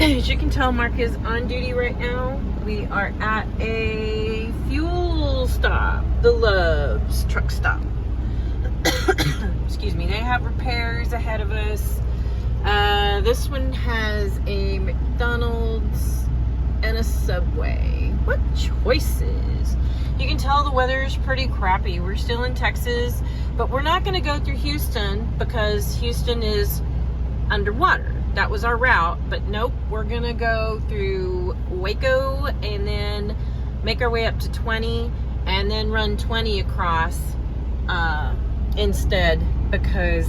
As you can tell, Mark is on duty right now. We are at a fuel stop, the Love's truck stop. Excuse me. They have repairs ahead of us. This one has a McDonald's and a Subway. What choices? You can tell the weather is pretty crappy. We're still in Texas, but we're not going to go through Houston because Houston is underwater. That was our route, but nope, we're going to go through Waco and then make our way up to 20 and then run 20 across instead because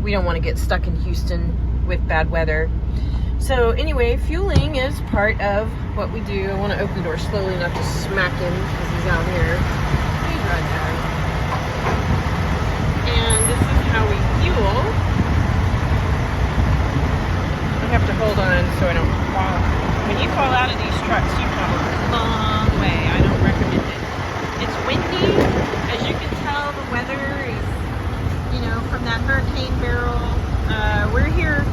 we don't want to get stuck in Houston with bad weather. So anyway, fueling is part of what we do. I want to open the door slowly enough to smack him because he's out here. He's right there. And this is how we fuel. I have to hold on so I don't fall. When you fall out of these trucks, you fall a long way. I don't recommend it. It's windy. As you can tell, the weather is, from that hurricane barrel. We're here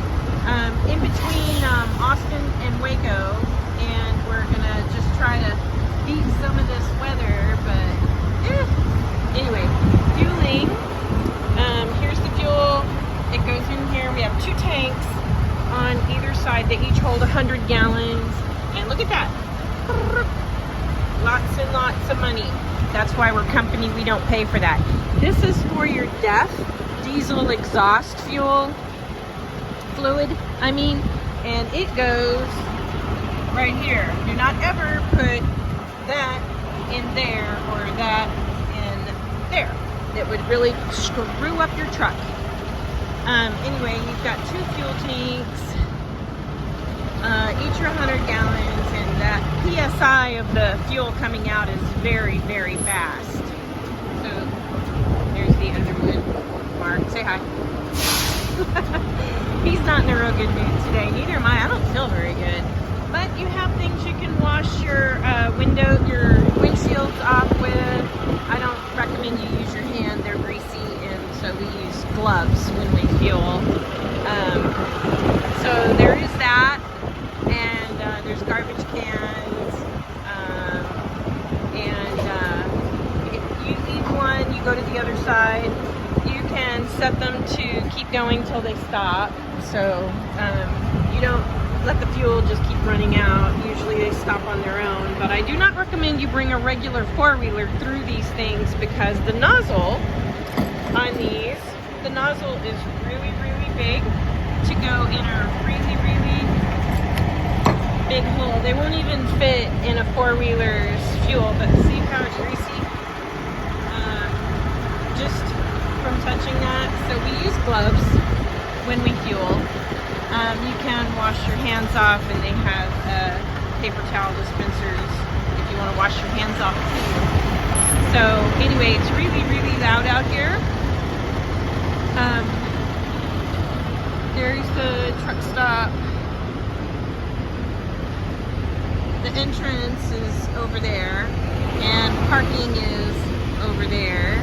in between Austin and Waco, and we're gonna just try to beat some of this weather, but anyway, fueling. Here's the fuel. It goes in here. We have 2 tanks on either side. They each hold 100 gallons, and look at that. Lots and lots of money. That's why we're company. We don't pay for that. This is for your DEF, diesel exhaust fuel fluid, and it goes right here. Do not ever put that in there or that in there. It would really screw up your truck. Anyway, you've got 2 fuel tanks, each are 100 gallons, and that PSI of the fuel coming out is very, very fast. So there's the other one. Mark, say hi. He's not in a real good mood today. Neither am I. I don't feel very good. But you have things you can wash your your windshields off with. I don't recommend you use your hand. They're greasy, and so we use gloves when we fuel. So there is that, and there's garbage cans. If you leave one, you go to the other side. You can set them to keep going till they stop. So you don't let the fuel just keep running out. Usually they stop on their own. But I do not recommend you bring a regular 4-wheeler through these things because the nozzle on these, the nozzle is really, really big to go in a really, really big hole. They won't even fit in a 4-wheeler's fuel, but see how it's greasy? Just from touching that. So we use gloves when we fuel. You can wash your hands off, and they have paper towel dispensers if you want to wash your hands off too. So anyway, it's really, really loud out here. There's the truck stop. The entrance is over there, and parking is over there.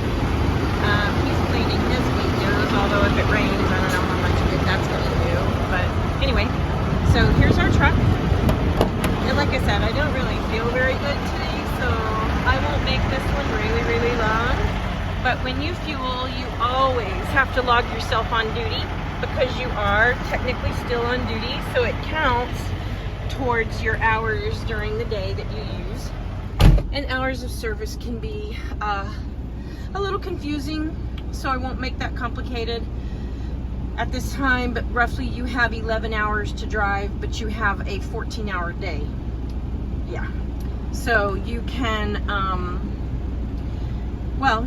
He's cleaning his windows, although if it rains, I don't know how much good that's going to do. But anyway, so here's our truck. And like I said, I don't really feel very good today, so I won't make this one really, really long. But when you fuel, you always have to log yourself on duty because you are technically still on duty, so it counts towards your hours during the day that you use. And hours of service can be a little confusing, so I won't make that complicated at this time, but roughly you have 11 hours to drive, but you have a 14-hour day. Yeah. So you can,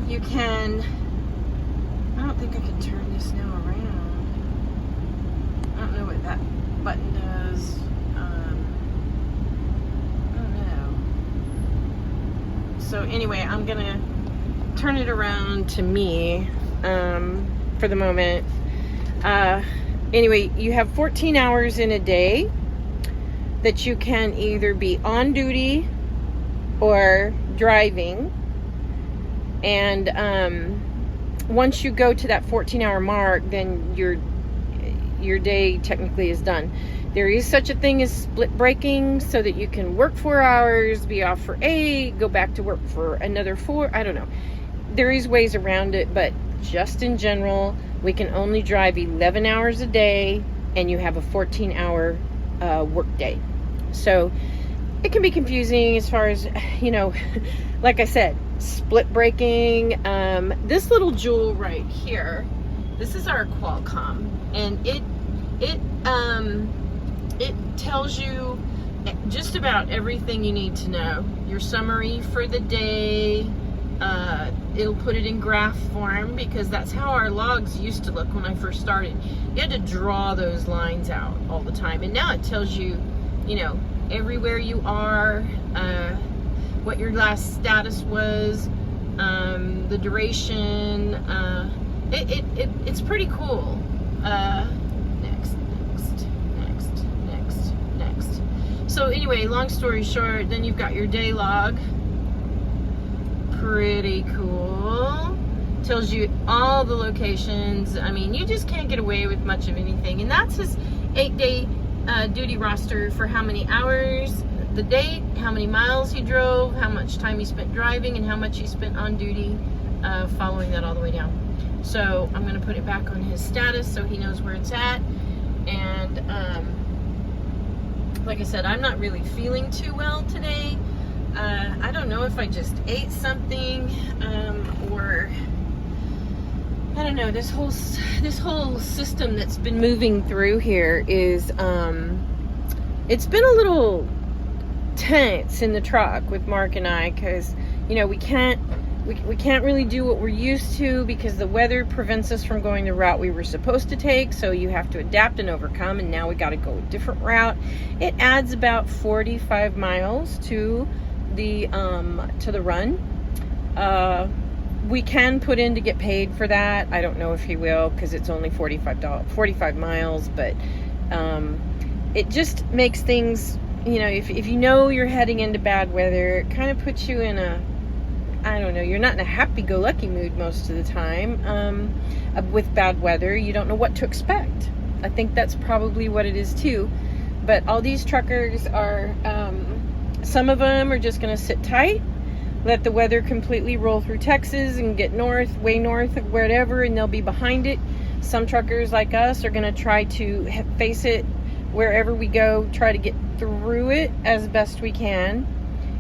you can, I don't think I can turn this now around. I don't know what that button does. I don't know. So anyway, I'm gonna turn it around to me for the moment. Anyway, you have 14 hours in a day that you can either be on duty or driving. And once you go to that 14-hour mark, then your day technically is done. There is such a thing as split breaking, so that you can work 4 hours, be off for 8, go back to work for another 4. I don't know. There is ways around it, but just in general, we can only drive 11 hours a day, and you have a 14-hour work day. So it can be confusing as far as, you know, like I said, split breaking. This little jewel right here, this is our Qualcomm, and it tells you just about everything you need to know. Your summary for the day. It'll put it in graph form, because that's how our logs used to look when I first started. You had to draw those lines out all the time, and now it tells you, you know, everywhere you are, what your last status was, the duration. It's pretty cool. Next. So anyway, long story short, then you've got your day log. Pretty cool. Tells you all the locations. I mean, you just can't get away with much of anything. And that's his 8-day duty roster for how many hours, the date, how many miles he drove, how much time he spent driving, and how much he spent on duty, following that all the way down. So I'm going to put it back on his status so he knows where it's at. And like I said, I'm not really feeling too well today. I don't know if I just ate something, or I don't know. This whole system that's been moving through here is it's been a little tense in the truck with Mark and I, because you know we can't really do what we're used to, because the weather prevents us from going the route we were supposed to take. So you have to adapt and overcome, and now we got to go a different route. It adds about 45 miles to the run. We can put in to get paid for that. I don't know if he will, because it's only $45 miles, but it just makes things, you know, if you know you're heading into bad weather, it kind of puts you in a, I don't know, you're not in a happy-go-lucky mood most of the time. With bad weather, you don't know what to expect. I think that's probably what it is too. But all these truckers are, some of them are just going to sit tight, let the weather completely roll through Texas and get way north of wherever, and they'll be behind it. Some truckers like us are going to try to face it wherever we go, try to get through it as best we can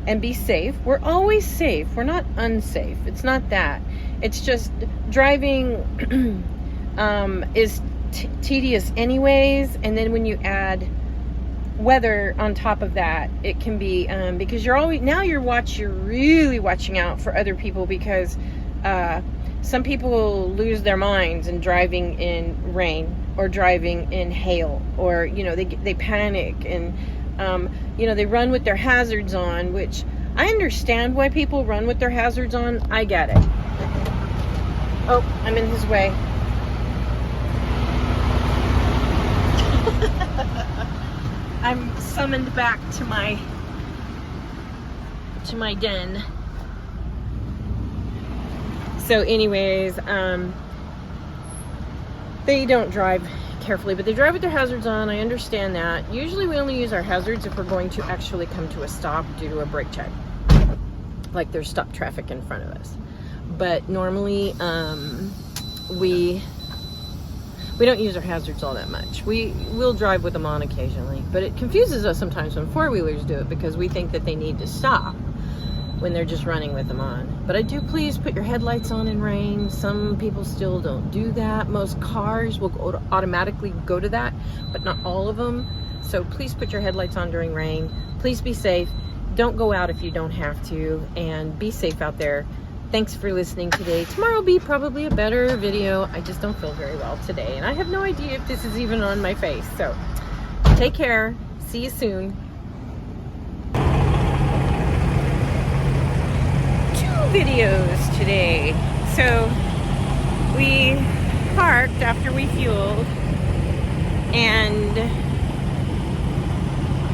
and be safe. We're always safe. We're not unsafe. It's not that. It's just driving is tedious anyways, and then when you add weather on top of that, it can be because you're really watching out for other people, because some people lose their minds in driving in rain or driving in hail, or you know, they panic, and you know, they run with their hazards on, which I understand why people run with their hazards on. I get it. Oh, I'm in his way. I'm summoned back to my den. So anyways, they don't drive carefully, but they drive with their hazards on. I understand that. Usually we only use our hazards if we're going to actually come to a stop due to a brake check, like there's stop traffic in front of us. But normally we don't use our hazards all that much. We will drive with them on occasionally, but it confuses us sometimes when four-wheelers do it, because we think that they need to stop when they're just running with them on. But I do please put your headlights on in rain. Some people still don't do that. Most cars will automatically go to that, but not all of them. So please put your headlights on during rain. Please be safe. Don't go out if you don't have to, and be safe out there. Thanks for listening today. Tomorrow will be probably a better video. I just don't feel very well today, and I have no idea if this is even on my face. So take care. See you soon. 2 videos today. So we parked after we fueled, and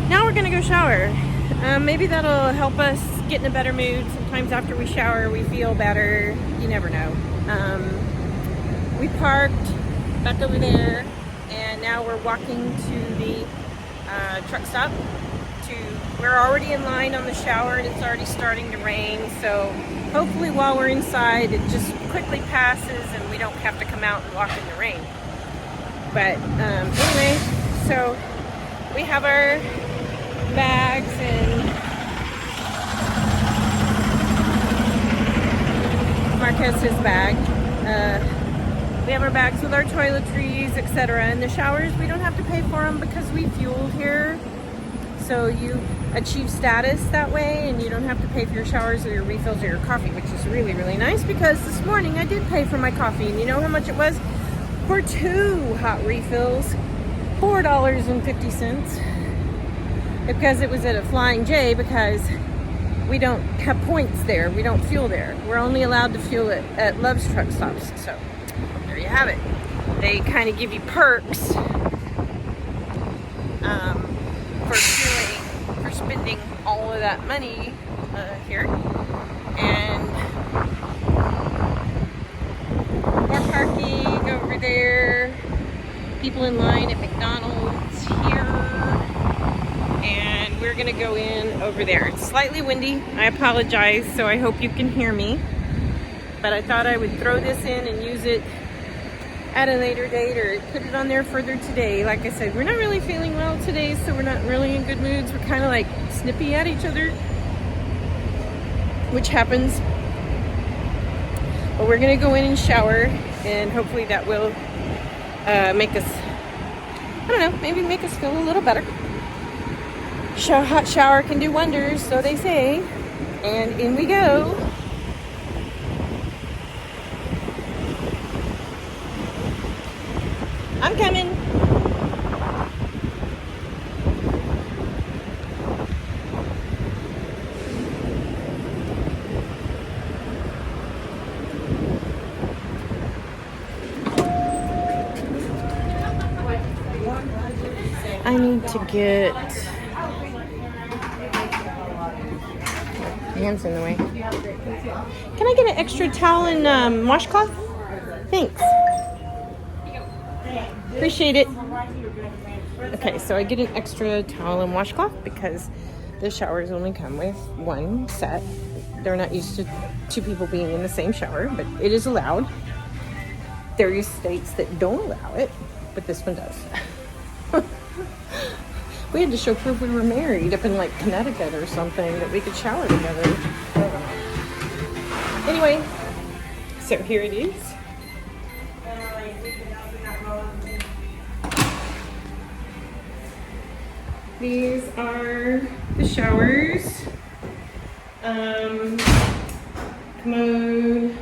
now we're gonna go shower. Maybe that'll help us get in a better mood. Sometimes after we shower we feel better. You never know. We parked back over there, and now we're walking to the truck stop. We're already in line on the shower and it's already starting to rain, so hopefully while we're inside it just quickly passes and we don't have to come out and walk in the rain. But anyway, so we have our bags and Mark has his bag. We have our bags with our toiletries, etc. And the showers, we don't have to pay for them because we fueled here. So you achieve status that way and you don't have to pay for your showers or your refills or your coffee, which is really, really nice because this morning I did pay for my coffee. And you know how much it was? For 2 hot refills, $4.50. Because it was at a Flying J, because we don't have points there. We don't fuel there. We're only allowed to fuel it at Love's truck stops. So there you have it. They kind of give you perks for fueling, for spending all of that money here. And more parking over there. People in line at McDonald's here. And we're gonna go in over there. It's slightly windy. I apologize, so I hope you can hear me. But I thought I would throw this in and use it at a later date or put it on there further today. Like I said, we're not really feeling well today, so we're not really in good moods. We're kind of like snippy at each other, which happens. But we're gonna go in and shower, and hopefully that will make us, I don't know, maybe make us feel a little better. Hot shower can do wonders, so they say. And in we go. I'm coming. I need to get hands in the way. Can I get an extra towel and washcloth? Thanks. Appreciate it. Okay, so I get an extra towel and washcloth because the showers only come with 1 set. They're not used to 2 people being in the same shower, but it is allowed. There are states that don't allow it, but this one does. We had to show proof we were married up in like Connecticut or something that we could shower together. Anyway, so here it is. These are the showers. Commode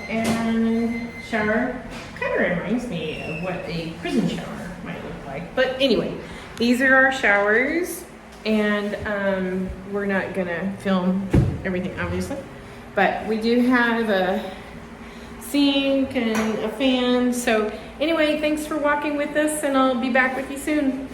and shower. Kind of reminds me of what a prison shower might look like. But anyway, these are our showers, and we're not gonna film everything obviously, but we do have a sink and a fan. So anyway, thanks for walking with us, and I'll be back with you soon.